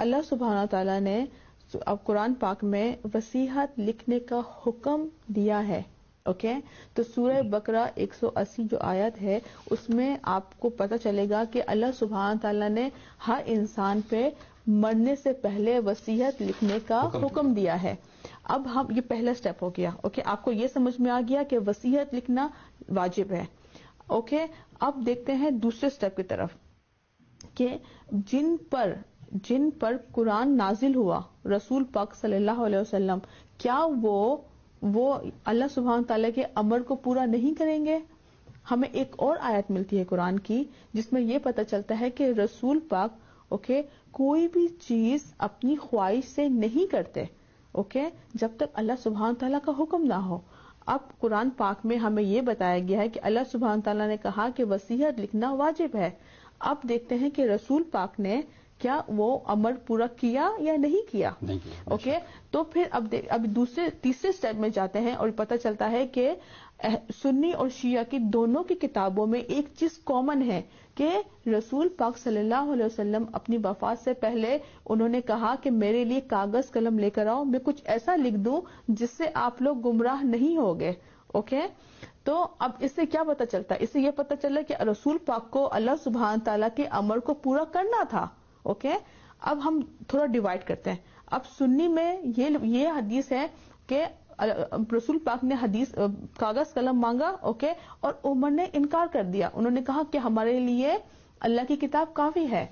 اللہ سبحانہ تعالیٰ نے اب قرآن پاک میں وصیت لکھنے کا حکم دیا ہے. اوکے تو سورہ بقرہ 180 جو آیت ہے اس میں آپ کو پتہ چلے گا کہ اللہ سبحانہ تعالیٰ نے ہر انسان پہ مرنے سے پہلے وصیت لکھنے کا حکم دیا ہے. اب ہم یہ پہلا سٹیپ ہو گیا. اوکے آپ کو یہ سمجھ میں آ گیا کہ وصیت لکھنا واجب ہے. اوکے اب دیکھتے ہیں دوسرے سٹیپ کی طرف کہ جن پر قرآن نازل ہوا رسول پاک صلی اللہ علیہ وسلم کیا وہ اللہ سبحانہ تعالیٰ کے امر کو پورا نہیں کریں گے. ہمیں ایک اور آیت ملتی ہے قرآن کی جس میں یہ پتہ چلتا ہے کہ رسول پاک اوکے کوئی بھی چیز اپنی خواہش سے نہیں کرتے اوکے جب تک اللہ سبحانہ تعالیٰ کا حکم نہ ہو. اب قرآن پاک میں ہمیں یہ بتایا گیا ہے کہ اللہ سبحانہ تعالیٰ نے کہا کہ وصیت لکھنا واجب ہے. اب دیکھتے ہیں کہ رسول پاک نے کیا وہ امر پورا کیا یا نہیں کیا. اوکے تو پھر اب تیسرے سٹیپ میں جاتے ہیں اور پتہ چلتا ہے کہ سنی اور شیعہ کی دونوں کی کتابوں میں ایک چیز کامن ہے کہ رسول پاک صلی اللہ علیہ وسلم اپنی وفات سے پہلے انہوں نے کہا کہ میرے لیے کاغذ قلم لے کر آؤ, میں کچھ ایسا لکھ دوں جس سے آپ لوگ گمراہ نہیں ہوگے. اوکے تو اب اس سے کیا پتہ چلتا ہے؟ اس سے یہ پتہ چلا کہ رسول پاک کو اللہ سبحانہ تعالیٰ کے امر کو پورا کرنا تھا. اوکے اب ہم تھوڑا ڈیوائڈ کرتے ہیں. اب سنی میں یہ حدیث ہے کہ رسول پاک نے کاغذ قلم مانگا اوکے اور عمر نے انکار کر دیا. انہوں نے کہا کہ ہمارے لیے اللہ کی کتاب کافی ہے.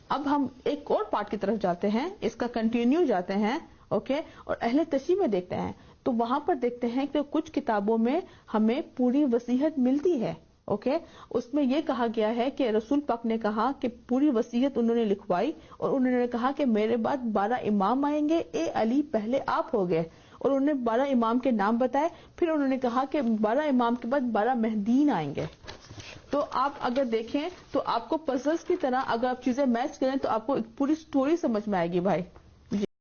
اب ہم ایک اور پارٹ کی طرف جاتے ہیں, اس کا کنٹینیو جاتے ہیں اوکے اور اہل تشیع میں دیکھتے ہیں تو وہاں پر دیکھتے ہیں کہ کچھ کتابوں میں ہمیں پوری وصیت ملتی ہے. اوکے اس میں یہ کہا گیا ہے کہ رسول پاک نے کہا کہ پوری وصیت انہوں نے لکھوائی اور انہوں نے کہا کہ میرے بعد 12 امام آئیں گے, اے علی پہلے آپ ہو گئے, اور انہوں نے 12 امام کے نام بتائے. پھر انہوں نے کہا کہ 12 امام کے بعد 12 مہدیین آئیں گے. تو آپ اگر دیکھیں تو آپ کو پزلز کی طرح اگر آپ چیزیں میچ کریں تو آپ کو ایک پوری سٹوری سمجھ میں آئے گی بھائی.